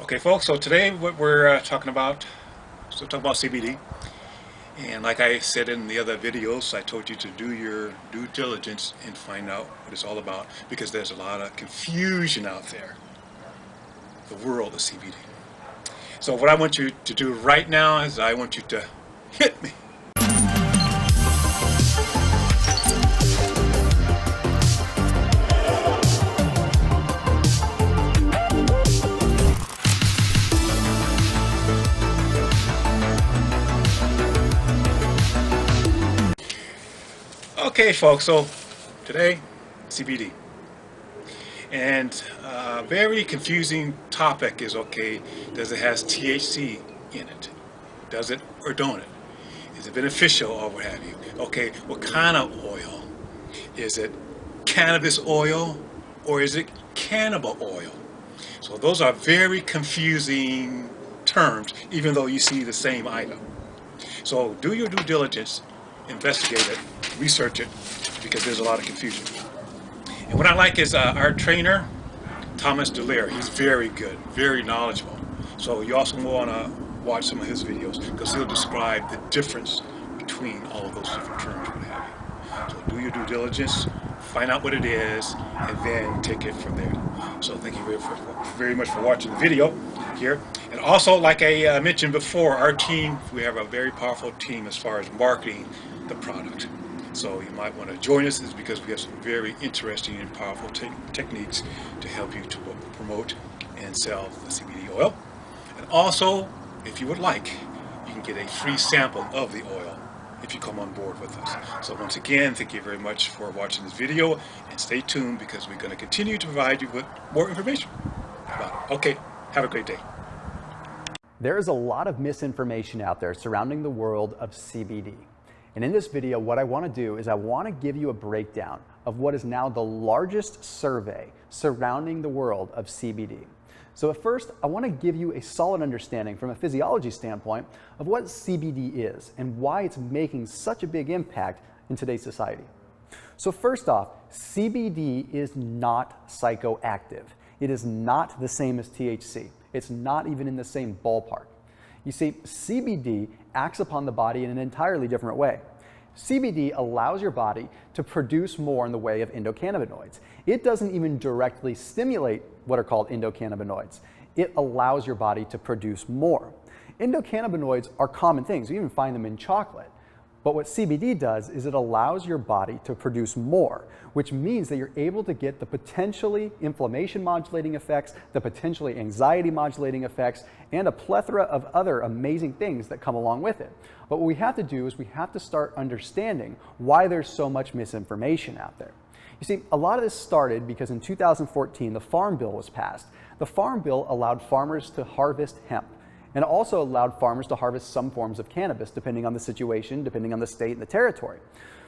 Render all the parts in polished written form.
Okay, folks, so today what we're talking about, CBD. And like I said in the other videos, I told you to do your due diligence and find out what it's all about, because there's a lot of confusion out there, the world of CBD. So what I want you to do right now is I want you to hit me. Okay, folks, so today, CBD. And a very confusing topic is, okay, does it has THC in it? Does it or don't it? Is it beneficial or what have you? Okay, what kind of oil? Is it cannabis oil or is it cannabis oil? So those are very confusing terms, even though you see the same item. So do your due diligence, investigate it, research it, because there's a lot of confusion. And what I like is our trainer, Thomas DeLaire. He's very good, very knowledgeable. So you also want to watch some of his videos, because he'll describe the difference between all of those different terms, what have you. So do your due diligence, find out what it is, and then take it from there. So thank you very much for watching the video here. And also, like I mentioned before, our team, we have a very powerful team as far as marketing the product. So you might want to join us, is because we have some very interesting and powerful techniques to help you to promote and sell the CBD oil. And also, if you would like, you can get a free sample of the oil if you come on board with us. So once again, thank you very much for watching this video, and stay tuned, because we're going to continue to provide you with more information about it. Okay, have a great day. There is a lot of misinformation out there surrounding the world of CBD. And in this video, what I want to do is I want to give you a breakdown of what is now the largest survey surrounding the world of CBD. So at first, I want to give you a solid understanding from a physiology standpoint of what CBD is and why it's making such a big impact in today's society. So first off, CBD is not psychoactive. It is not the same as THC. It's not even in the same ballpark. You see, CBD acts upon the body in an entirely different way. CBD allows your body to produce more in the way of endocannabinoids. It doesn't even directly stimulate what are called endocannabinoids. It allows your body to produce more. Endocannabinoids are common things. You even find them in chocolate. But what CBD does is it allows your body to produce more, which means that you're able to get the potentially inflammation modulating effects, the potentially anxiety modulating effects, and a plethora of other amazing things that come along with it. But what we have to do is we have to start understanding why there's so much misinformation out there. You see, a lot of this started because in 2014, the Farm Bill was passed. The Farm Bill allowed farmers to harvest hemp, and it also allowed farmers to harvest some forms of cannabis, depending on the situation, depending on the state and the territory.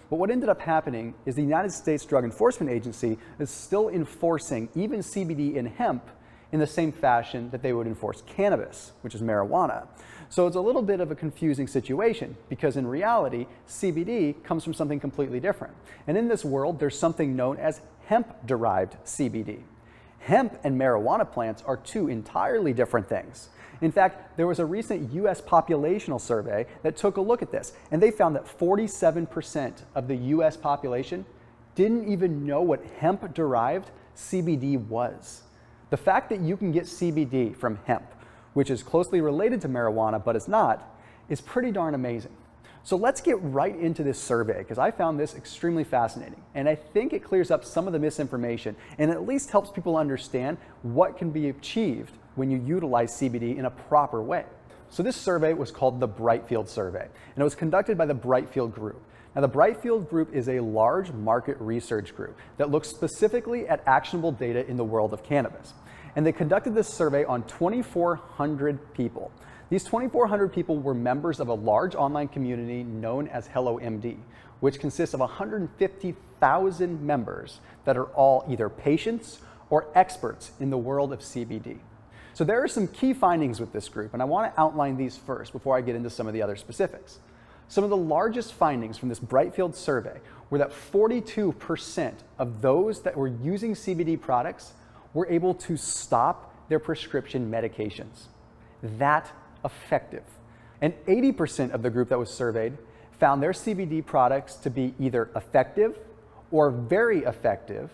But what ended up happening is the United States Drug Enforcement Agency is still enforcing even CBD and hemp in the same fashion that they would enforce cannabis, which is marijuana. So it's a little bit of a confusing situation, because in reality, CBD comes from something completely different. And in this world, there's something known as hemp-derived CBD. Hemp and marijuana plants are two entirely different things. In fact, there was a recent US populational survey that took a look at this, and they found that 47% of the US population didn't even know what hemp-derived CBD was. The fact that you can get CBD from hemp, which is closely related to marijuana but is not, is pretty darn amazing. So let's get right into this survey, because I found this extremely fascinating, and I think it clears up some of the misinformation and at least helps people understand what can be achieved when you utilize CBD in a proper way. So this survey was called the Brightfield Survey, and it was conducted by the Brightfield Group. Now, the Brightfield Group is a large market research group that looks specifically at actionable data in the world of cannabis. And they conducted this survey on 2,400 people. These 2,400 people were members of a large online community known as HelloMD, which consists of 150,000 members that are all either patients or experts in the world of CBD. So there are some key findings with this group, and I want to outline these first before I get into some of the other specifics. Some of the largest findings from this Brightfield survey were that 42% of those that were using CBD products were able to stop their prescription medications. That effective. And 80% of the group that was surveyed found their CBD products to be either effective or very effective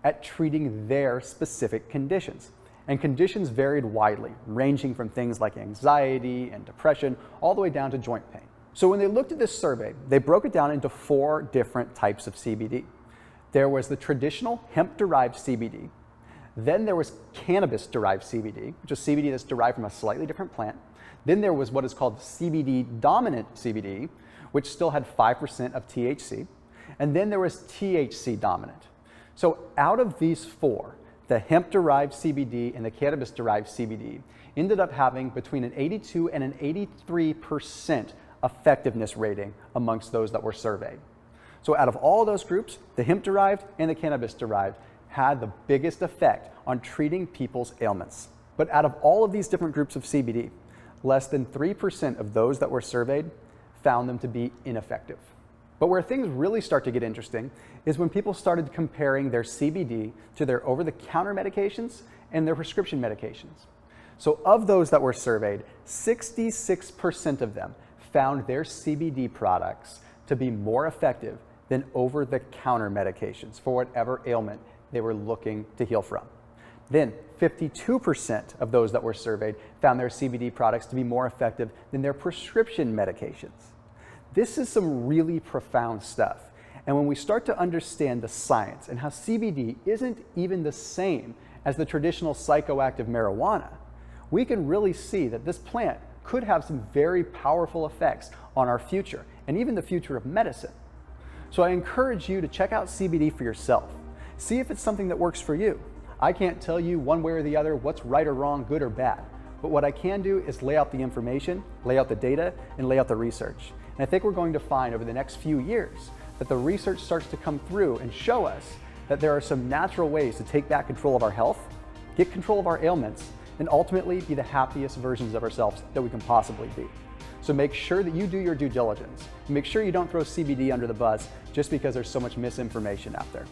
at treating their specific conditions. And conditions varied widely, ranging from things like anxiety and depression all the way down to joint pain. So when they looked at this survey, they broke it down into 4 different types of CBD. There was the traditional hemp-derived CBD. Then there was cannabis-derived CBD, which is CBD that's derived from a slightly different plant. Then there was what is called CBD-dominant CBD, which still had 5% of THC. And then there was THC-dominant. So out of these 4, the hemp-derived CBD and the cannabis-derived CBD ended up having between an 82 and an 83% effectiveness rating amongst those that were surveyed. So out of all those groups, the hemp-derived and the cannabis-derived had the biggest effect on treating people's ailments. But out of all of these different groups of CBD, less than 3% of those that were surveyed found them to be ineffective. But where things really start to get interesting is when people started comparing their CBD to their over-the-counter medications and their prescription medications. So of those that were surveyed, 66% of them found their CBD products to be more effective than over-the-counter medications for whatever ailment they were looking to heal from. Then 52% of those that were surveyed found their CBD products to be more effective than their prescription medications. This is some really profound stuff. And when we start to understand the science and how CBD isn't even the same as the traditional psychoactive marijuana, we can really see that this plant could have some very powerful effects on our future and even the future of medicine. So I encourage you to check out CBD for yourself. See if it's something that works for you. I can't tell you one way or the other what's right or wrong, good or bad. But what I can do is lay out the information, lay out the data, and lay out the research. And I think we're going to find over the next few years that the research starts to come through and show us that there are some natural ways to take back control of our health, get control of our ailments, and ultimately be the happiest versions of ourselves that we can possibly be. So make sure that you do your due diligence. Make sure you don't throw CBD under the bus just because there's so much misinformation out there.